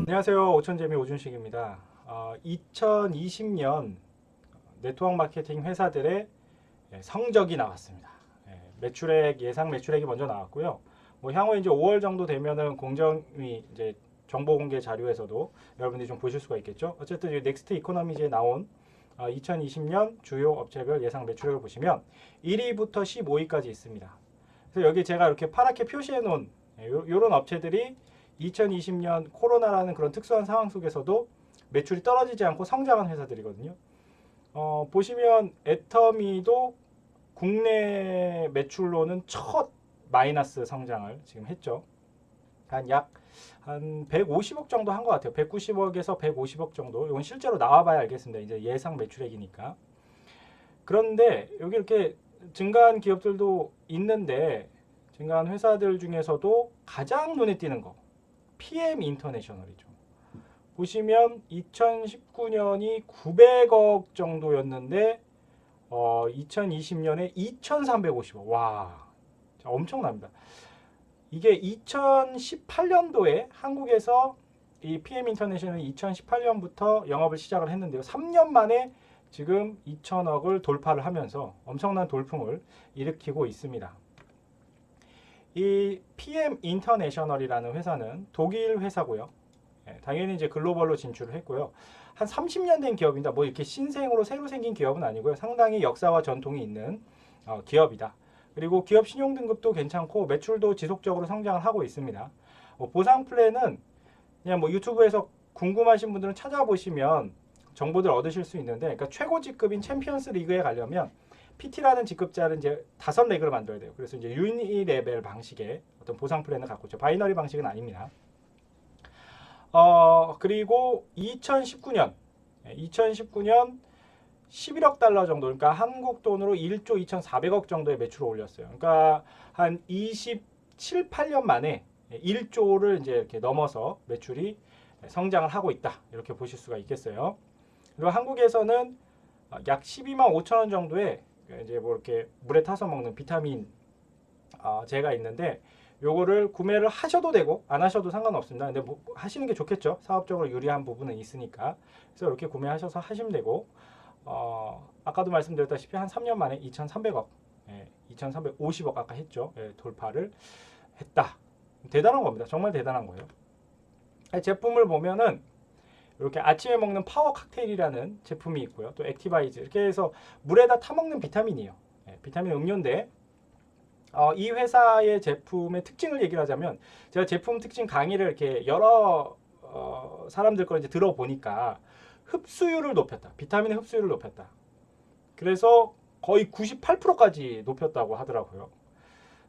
안녕하세요. 오천재미 오준식입니다. 2020년 네트워크 마케팅 회사들의 성적이 나왔습니다. 매출액, 예상 매출액이 먼저 나왔고요. 뭐 향후에 이제 5월 정도 되면은 공정위 이제 정보 공개 자료에서도 여러분들이 좀 보실 수가 있겠죠. 어쨌든 이 넥스트 이코노미즈에 나온 2020년 주요 업체별 예상 매출액을 보시면 1위부터 15위까지 있습니다. 그래서 여기 제가 이렇게 파랗게 표시해 놓은 이런 업체들이 2020년 코로나라는 그런 특수한 상황 속에서도 매출이 떨어지지 않고 성장한 회사들이거든요. 보시면 애터미도 국내 매출로는 첫 마이너스 성장을 지금 했죠. 한 150억 정도 한 것 같아요. 190억에서 150억 정도. 이건 실제로 나와봐야 알겠습니다. 이제 예상 매출액이니까. 그런데 여기 이렇게 증가한 기업들도 있는데 증가한 회사들 중에서도 가장 눈에 띄는 거 PM 인터내셔널이죠. 보시면 2019년이 900억 정도였는데 2020년에 2350억. 와, 엄청납니다. 이게 2018년도에 한국에서 이 PM 인터내셔널이 2018년부터 영업을 시작을 했는데요. 3년 만에 지금 2천억을 돌파를 하면서 엄청난 돌풍을 일으키고 있습니다. 이 PM 인터내셔널이라는 회사는 독일 회사고요. 당연히 이제 글로벌로 진출을 했고요. 한 30년 된 기업입니다. 뭐 이렇게 신생으로 새로 생긴 기업은 아니고요. 상당히 역사와 전통이 있는 기업이다. 그리고 기업 신용 등급도 괜찮고 매출도 지속적으로 성장을 하고 있습니다. 보상 플랜은 그냥 뭐 유튜브에서 궁금하신 분들은 찾아보시면 정보들 얻으실 수 있는데, 그러니까 최고 직급인 챔피언스 리그에 가려면 PT라는 직급자를 이제 5레그를 만들어야 돼요. 그래서 이제 유니 레벨 방식의 어떤 보상 플랜을 갖고 있죠. 바이너리 방식은 아닙니다. 그리고 2019년 11억 달러 정도, 그러니까 한국 돈으로 1조 2,400억 정도의 매출을 올렸어요. 그러니까 한 27, 8년 만에 1조를 이제 이렇게 넘어서 매출이 성장을 하고 있다. 이렇게 보실 수가 있겠어요. 그리고 한국에서는 약 12만 5천 원 정도의 이제 뭐 이렇게 물에 타서 먹는 비타민 제가 있는데 요거를 구매를 하셔도 되고 안 하셔도 상관없습니다. 근데 뭐 하시는 게 좋겠죠. 사업적으로 유리한 부분은 있으니까. 그래서 이렇게 구매하셔서 하시면 되고, 아까도 말씀드렸다시피 한 3년 만에 2,300억, 2,350억 아까 했죠. 돌파를 했다. 대단한 겁니다. 정말 대단한 거예요. 제품을 보면은 이렇게 아침에 먹는 파워 칵테일이라는 제품이 있고요. 또 액티바이즈, 이렇게 해서 물에다 타먹는 비타민이에요. 비타민 음료인데 이 회사의 제품의 특징을 얘기를 하자면, 제가 제품 특징 강의를 이렇게 여러 사람들 걸 이제 들어보니까 흡수율을 높였다. 비타민의 흡수율을 높였다. 그래서 거의 98%까지 높였다고 하더라고요.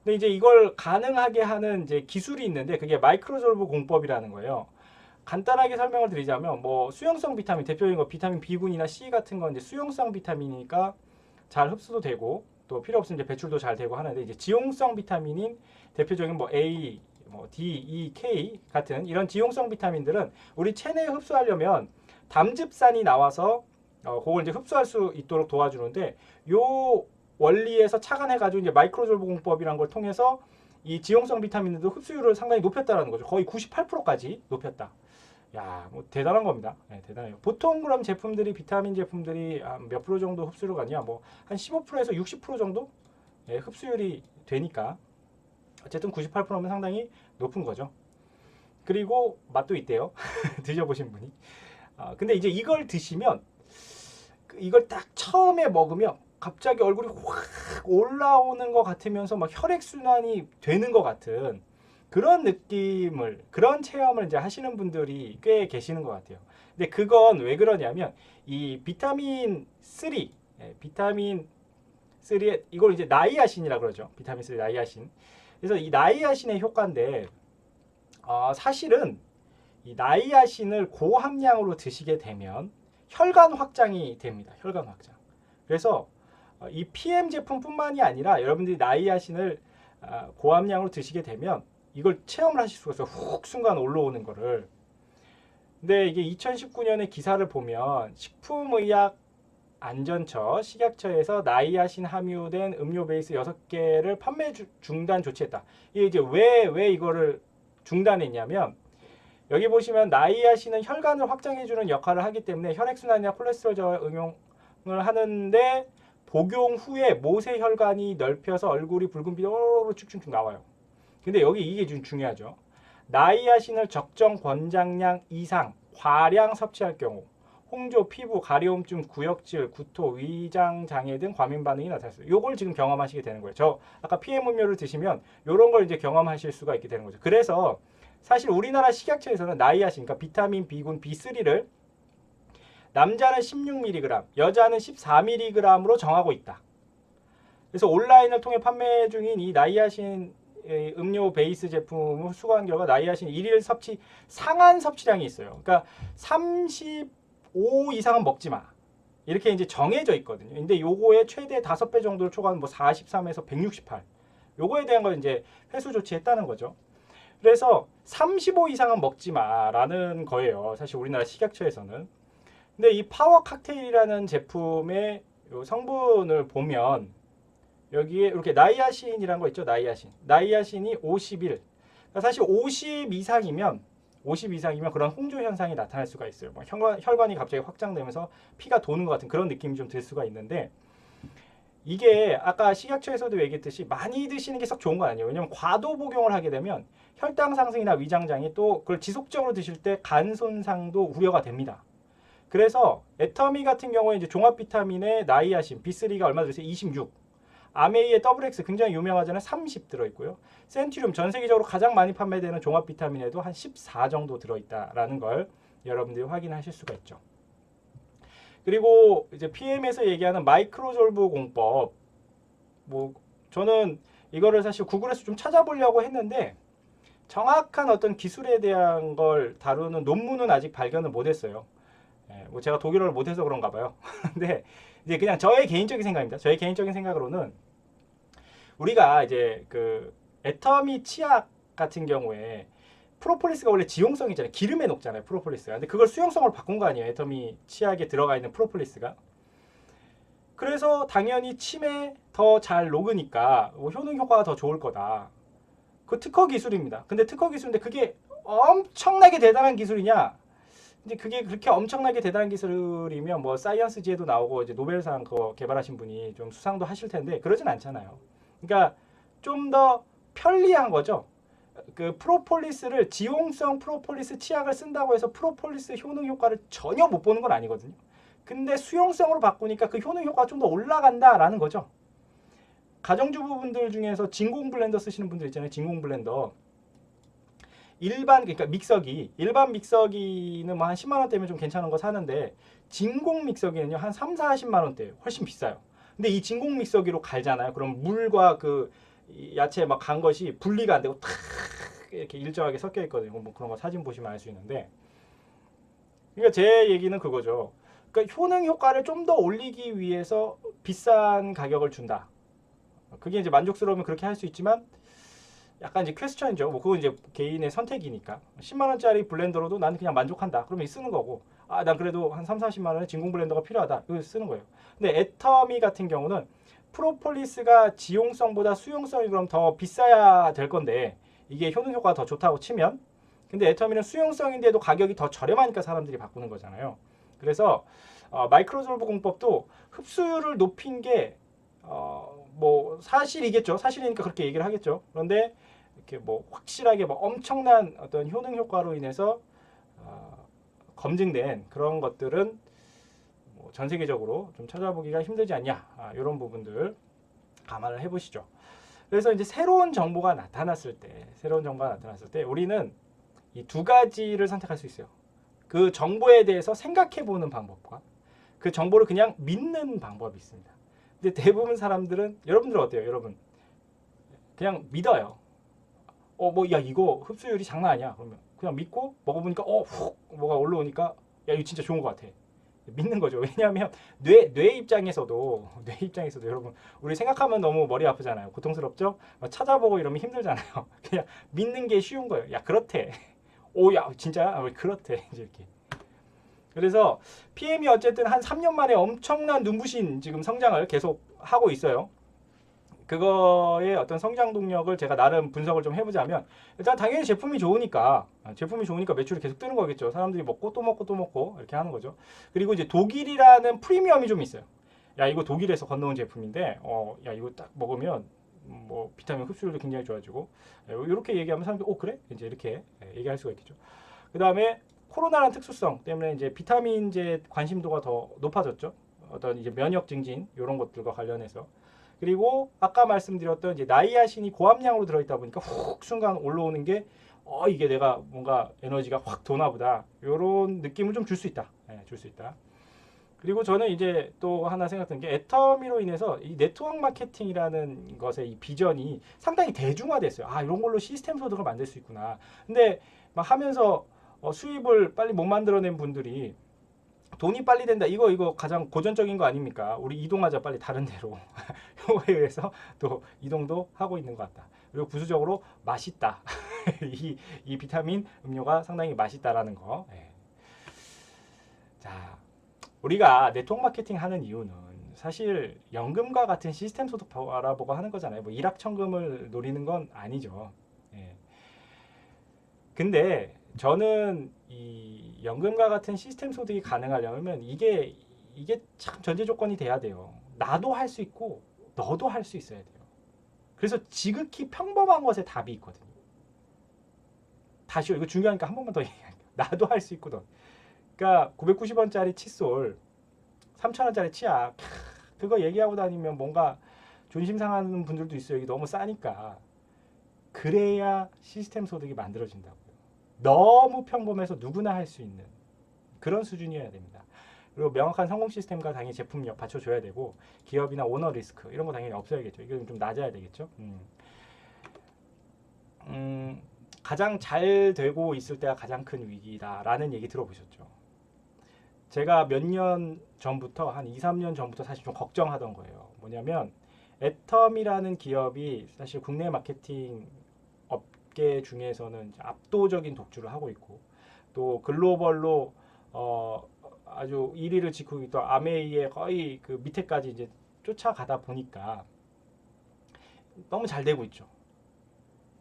근데 이제 이걸 가능하게 하는 이제 기술이 있는데 그게 마이크로졸브 공법이라는 거예요. 간단하게 설명을 드리자면 뭐 수용성 비타민, 대표적인 거 비타민 B군이나 C 같은 건 이제 수용성 비타민이니까 잘 흡수도 되고 또 필요 없으면 이제 배출도 잘 되고 하는데, 이제 지용성 비타민인 대표적인 뭐 A, 뭐 D, E, K 같은 이런 지용성 비타민들은 우리 체내에 흡수하려면 담즙산이 나와서 그걸 이제 흡수할 수 있도록 도와주는데, 요 원리에서 착안해 가지고 이제 마이크로졸브 공법이라는 걸 통해서 이 지용성 비타민들도 흡수율을 상당히 높였다라는 거죠. 거의 98%까지 높였다. 야, 뭐 대단한 겁니다. 네, 대단해요. 보통 그럼 제품들이, 비타민 제품들이 몇 프로 정도 흡수를 가냐? 뭐 한 15%에서 60% 정도 흡수율이 되니까 어쨌든 98%면 상당히 높은 거죠. 그리고 맛도 있대요. 드셔보신 분이. 근데 이제 이걸 드시면, 이걸 딱 처음에 먹으면 갑자기 얼굴이 확 올라오는 것 같으면서 막 혈액순환이 되는 것 같은 그런 느낌을, 그런 체험을 이제 하시는 분들이 꽤 계시는 것 같아요. 근데 그건 왜 그러냐면 이 비타민 3, 비타민 3에 이걸 이제 나이아신이라고 그러죠. 비타민 3 나이아신. 그래서 이 나이아신의 효과인데 사실은 이 나이아신을 고함량으로 드시게 되면 혈관 확장이 됩니다. 혈관 확장. 그래서 이 PM 제품뿐만이 아니라 여러분들이 나이아신을 고함량으로 드시게 되면 이걸 체험을 하실 수가 있어요. 훅 순간 올라오는 거를. 근데 이게 2019년에 기사를 보면 식품의약 안전처 식약처에서 나이아신 함유된 음료 베이스 6개를 판매 중단 조치했다. 이게 이제 왜 이거를 중단했냐면, 여기 보시면 나이아신은 혈관을 확장해주는 역할을 하기 때문에 혈액순환이나 콜레스테롤 저하 응용을 하는데 복용 후에 모세혈관이 넓혀서 얼굴이 붉은빛으로 쭉쭉쭉 나와요. 근데 여기 이게 좀 중요하죠. 나이아신을 적정 권장량 이상 과량 섭취할 경우 홍조, 피부, 가려움증, 구역질, 구토, 위장 장애 등 과민 반응이 나타났어요. 요걸 지금 경험하시게 되는 거예요. 저 아까 PM 음료를 드시면 요런 걸 이제 경험하실 수가 있게 되는 거죠. 그래서 사실 우리나라 식약처에서는 나이아신, 그러니까 비타민 B군 B3를 남자는 16mg, 여자는 14mg으로 정하고 있다. 그래서 온라인을 통해 판매 중인 이 나이아신 음료 베이스 제품을 수거한 결과 나이아신 일일 섭취 상한 섭취량이 있어요. 그러니까 35 이상은 먹지 마. 이렇게 이제 정해져 있거든요. 근데 요거의 최대 5배 정도를 초과하면 뭐 43에서 168. 요거에 대한 걸 이제 회수 조치했다는 거죠. 그래서 35 이상은 먹지 마라는 거예요. 사실 우리나라 식약처에서는. 근데 이 파워 칵테일이라는 제품의 성분을 보면 여기에 이렇게 나이아신이라는 거 있죠. 나이아신이 51. 그러니까 사실 50 이상이면 그런 홍조 현상이 나타날 수가 있어요. 뭐 혈관이 갑자기 확장되면서 피가 도는 것 같은 그런 느낌이 좀 들 수가 있는데 이게 아까 식약처에서도 얘기했듯이 많이 드시는 게 썩 좋은 건 아니에요. 왜냐하면 과도 복용을 하게 되면 혈당 상승이나 위장장애 또 그걸 지속적으로 드실 때 간 손상도 우려가 됩니다. 그래서 애터미 같은 경우에 이제 종합 비타민에 나이아신, B3가 얼마 들어있어요? 26. 아메이의 WX 굉장히 유명하잖아요. 30 들어있고요. 센츄륨 전 세계적으로 가장 많이 판매되는 종합 비타민에도 한 14 정도 들어있다라는 걸 여러분들이 확인하실 수가 있죠. 그리고 이제 PM에서 얘기하는 마이크로졸브 공법, 뭐 저는 이거를 사실 구글에서 좀 찾아보려고 했는데 정확한 어떤 기술에 대한 걸 다루는 논문은 아직 발견을 못했어요. 뭐 제가 독일어를 못해서 그런가 봐요. 근데 이제 그냥 저의 개인적인 생각입니다. 저의 개인적인 생각으로는 우리가 이제 그 애터미 치약 같은 경우에 프로폴리스가 원래 지용성이 있잖아요. 기름에 녹잖아요. 프로폴리스가. 근데 그걸 수용성으로 바꾼 거 아니에요. 애터미 치약에 들어가 있는 프로폴리스가. 그래서 당연히 침에 더 잘 녹으니까 뭐 효능 효과가 더 좋을 거다. 그 특허 기술입니다. 근데 특허 기술인데 그게 엄청나게 대단한 기술이냐? 근데 그게 그렇게 엄청나게 대단한 기술이면 뭐 사이언스지에도 나오고 이제 노벨상 그거 개발하신 분이 좀 수상도 하실 텐데 그러진 않잖아요. 그러니까 좀 더 편리한 거죠. 그 프로폴리스를 지용성 프로폴리스 치약을 쓴다고 해서 프로폴리스 효능 효과를 전혀 못 보는 건 아니거든요. 근데 수용성으로 바꾸니까 그 효능 효과가 좀 더 올라간다라는 거죠. 가정주부분들 중에서 진공 블렌더 쓰시는 분들 있잖아요. 진공 블렌더. 그러니까 일반 믹서기는 뭐 한 10만 원대면 좀 괜찮은 거 사는데 진공 믹서기는요 한 3, 40만 원대 훨씬 비싸요. 근데 이 진공 믹서기로 갈잖아요. 그럼 물과 그 야채 막 간 것이 분리가 안 되고 탁 이렇게 일정하게 섞여 있거든요. 뭐 그런 거 사진 보시면 알 수 있는데, 그러니까 제 얘기는 그거죠. 그러니까 효능 효과를 좀 더 올리기 위해서 비싼 가격을 준다. 그게 이제 만족스러우면 그렇게 할 수 있지만 약간 이제 퀘스천이죠. 뭐 그건 이제 개인의 선택이니까. 10만 원짜리 블렌더로도 나는 그냥 만족한다. 그러면 쓰는 거고. 아, 난 그래도 한 3, 40만 원에 진공 블렌더가 필요하다. 이거 쓰는 거예요. 근데 애터미 같은 경우는 프로폴리스가 지용성보다 수용성이 그럼 더 비싸야 될 건데 이게 효능 효과가 더 좋다고 치면, 근데 애터미는 수용성인데도 가격이 더 저렴하니까 사람들이 바꾸는 거잖아요. 그래서 마이크로졸브 공법도 흡수율을 높인 게 뭐 사실이겠죠. 사실이니까 그렇게 얘기를 하겠죠. 그런데 이렇게 뭐 확실하게 뭐 엄청난 어떤 효능 효과로 인해서 검증된 그런 것들은 뭐 전 세계적으로 좀 찾아보기가 힘들지 않냐, 이런 부분들 감안을 해보시죠. 그래서 이제 새로운 정보가 나타났을 때 우리는 이 두 가지를 선택할 수 있어요. 그 정보에 대해서 생각해보는 방법과 그 정보를 그냥 믿는 방법이 있습니다. 근데 대부분 사람들은, 여러분들 어때요? 여러분 그냥 믿어요. 뭐 야 이거 흡수율이 장난 아니야. 그러면 그냥 믿고 먹어보니까 훅 뭐가 올라오니까 야 이거 진짜 좋은 것 같아. 믿는 거죠. 왜냐하면 뇌 입장에서도 여러분 우리 생각하면 너무 머리 아프잖아요. 고통스럽죠? 찾아보고 이러면 힘들잖아요. 그냥 믿는 게 쉬운 거예요. 야 그렇대. 야 진짜 그렇대. 이렇게. 그래서 PM이 어쨌든 한 3년 만에 엄청난 눈부신 지금 성장을 계속 하고 있어요. 그거의 어떤 성장 동력을 제가 나름 분석을 좀 해보자면 일단 당연히 제품이 좋으니까 매출이 계속 뜨는 거겠죠. 사람들이 먹고 또 먹고 또 먹고 이렇게 하는 거죠. 그리고 이제 독일이라는 프리미엄이 좀 있어요. 야 이거 독일에서 건너온 제품인데 야 이거 딱 먹으면 뭐 비타민 흡수율도 굉장히 좋아지고 이렇게 얘기하면 사람들이 그래? 이제 이렇게 얘기할 수가 있겠죠. 그 다음에 코로나라는 특수성 때문에 이제 비타민제 관심도가 더 높아졌죠. 어떤 이제 면역 증진 이런 것들과 관련해서. 그리고 아까 말씀드렸던 이제 나이아신이 고함량으로 들어있다 보니까 훅 순간 올라오는 게 이게 내가 뭔가 에너지가 확 도나 보다 이런 느낌을 좀 줄 수 있다. 줄 수 있다. 그리고 저는 이제 또 하나 생각했던 게 애터미로 인해서 이 네트워크 마케팅이라는 것의 이 비전이 상당히 대중화됐어요. 이런 걸로 시스템 소득을 만들 수 있구나. 근데 막 하면서 수입을 빨리 못 만들어낸 분들이 돈이 빨리 된다. 이거 가장 고전적인 거 아닙니까? 우리 이동하자 빨리 다른 데로. 이거에 의해서 또 이동도 하고 있는 것 같다. 그리고 부수적으로 맛있다. 이 비타민 음료가 상당히 맛있다라는 거. 자, 우리가 네트워크 마케팅 하는 이유는 사실 연금과 같은 시스템 소득 알아보고 하는 거잖아요. 뭐 일확천금을 노리는 건 아니죠. 근데 저는 이 연금과 같은 시스템 소득이 가능하려면 이게 참 전제 조건이 돼야 돼요. 나도 할 수 있고 너도 할 수 있어야 돼요. 그래서 지극히 평범한 것에 답이 있거든요. 다시요. 이거 중요하니까 한 번만 더 얘기할게요. 나도 할 수 있고 너. 그러니까 990원짜리 칫솔 3,000원짜리 치약 그거 얘기하고 다니면 뭔가 존심 상하는 분들도 있어요. 이게 너무 싸니까. 그래야 시스템 소득이 만들어진다고요. 너무 평범해서 누구나 할 수 있는 그런 수준이어야 됩니다. 그리고 명확한 성공 시스템과 당연히 제품력 받쳐줘야 되고 기업이나 오너 리스크 이런 거 당연히 없어야겠죠. 이건 좀 낮아야 되겠죠. 가장 잘 되고 있을 때가 가장 큰 위기다라는 얘기 들어보셨죠. 제가 몇 년 전부터 한 2, 3년 전부터 사실 좀 걱정하던 거예요. 뭐냐면 애텀이라는 기업이 사실 국내 마케팅 업계 중에서는 압도적인 독주를 하고 있고 또 글로벌로 아주 1위를 지키고 있던 아메이의 거의 그 밑에까지 이제 쫓아가다 보니까 너무 잘 되고 있죠.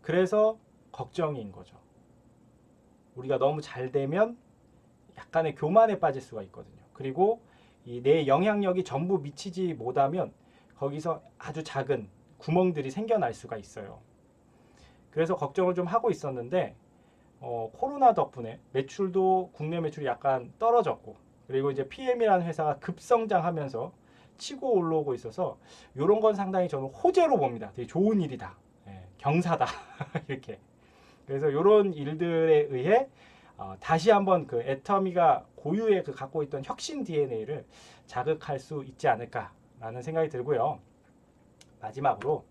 그래서 걱정인 거죠. 우리가 너무 잘 되면 약간의 교만에 빠질 수가 있거든요. 그리고 이 내 영향력이 전부 미치지 못하면 거기서 아주 작은 구멍들이 생겨날 수가 있어요. 그래서 걱정을 좀 하고 있었는데 코로나 덕분에 매출도 국내 매출이 약간 떨어졌고 그리고 이제 PM이라는 회사가 급성장하면서 치고 올라오고 있어서 이런 건 상당히 저는 호재로 봅니다. 되게 좋은 일이다. 경사다. 이렇게. 그래서 이런 일들에 의해 다시 한번 그 애터미가 고유의 그 갖고 있던 혁신 DNA를 자극할 수 있지 않을까라는 생각이 들고요. 마지막으로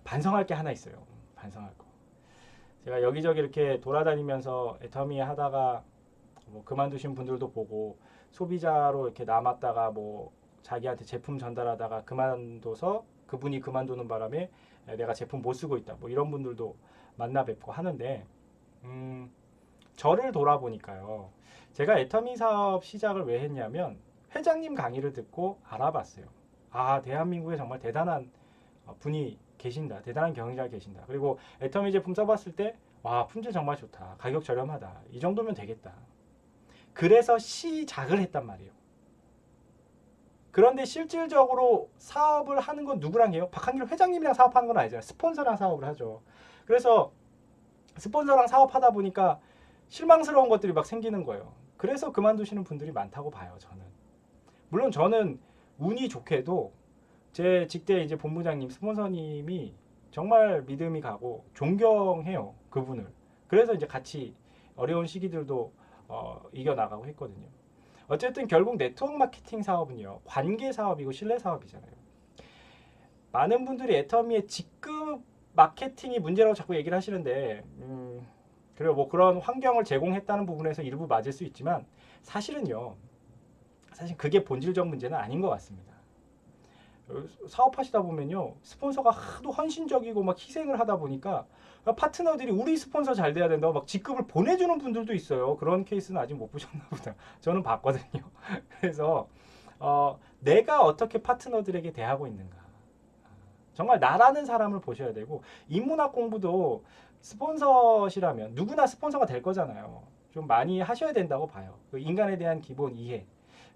반성할 게 하나 있어요. 반성할 거. 제가 여기저기 이렇게 돌아다니면서 애터미 하다가 뭐 그만두신 분들도 보고 소비자로 이렇게 남았다가 뭐 자기한테 제품 전달하다가 그만둬서 그분이 그만두는 바람에 내가 제품 못 쓰고 있다. 뭐 이런 분들도 만나 뵙고 하는데 저를 돌아보니까요. 제가 애터미 사업 시작을 왜 했냐면 회장님 강의를 듣고 알아봤어요. 대한민국에 정말 대단한 분이 계신다. 대단한 경영자가 계신다. 그리고 애터미 제품 써봤을 때 품질 정말 좋다. 가격 저렴하다. 이 정도면 되겠다. 그래서 시작을 했단 말이에요. 그런데 실질적으로 사업을 하는 건 누구랑 해요? 박한길 회장님이랑 사업하는 건 아니잖아요. 스폰서랑 사업을 하죠. 그래서 스폰서랑 사업하다 보니까 실망스러운 것들이 막 생기는 거예요. 그래서 그만두시는 분들이 많다고 봐요. 저는. 물론 저는 운이 좋게도 제 직대 이제 본부장님, 스폰서님이 정말 믿음이 가고 존경해요. 그분을. 그래서 이제 같이 어려운 시기들도 이겨나가고 했거든요. 어쨌든 결국 네트워크 마케팅 사업은요. 관계 사업이고 신뢰 사업이잖아요. 많은 분들이 애터미의 직급 마케팅이 문제라고 자꾸 얘기를 하시는데 그리고 뭐 그런 환경을 제공했다는 부분에서 일부 맞을 수 있지만 사실은요. 사실 그게 본질적 문제는 아닌 것 같습니다. 사업하시다 보면요. 스폰서가 하도 헌신적이고 막 희생을 하다 보니까 파트너들이 우리 스폰서 잘 돼야 된다고 막 직급을 보내주는 분들도 있어요. 그런 케이스는 아직 못 보셨나 보다. 저는 봤거든요. 그래서 내가 어떻게 파트너들에게 대하고 있는가. 정말 나라는 사람을 보셔야 되고, 인문학 공부도 스폰서시라면 누구나 스폰서가 될 거잖아요. 좀 많이 하셔야 된다고 봐요. 그 인간에 대한 기본 이해.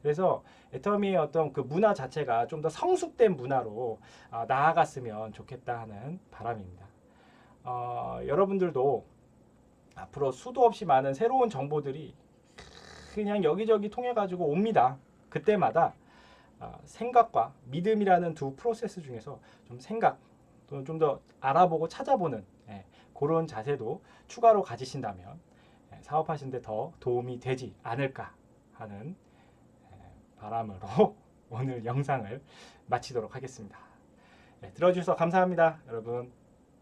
그래서 애터미의 어떤 그 문화 자체가 좀 더 성숙된 문화로 나아갔으면 좋겠다 하는 바람입니다. 여러분들도 앞으로 수도 없이 많은 새로운 정보들이 그냥 여기저기 통해 가지고 옵니다. 그때마다 생각과 믿음이라는 두 프로세스 중에서 좀 생각 또는 좀 더 알아보고 찾아보는 그런 자세도 추가로 가지신다면 사업하시는 데 더 도움이 되지 않을까 하는 바람으로 오늘 영상을 마치도록 하겠습니다. 들어주셔서 감사합니다. 여러분,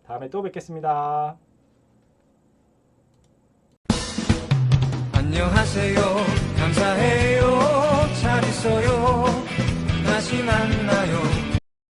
다음에 또 뵙겠습니다. 안녕하세요. 감사해요. 잘 있어요. 다시 만나요.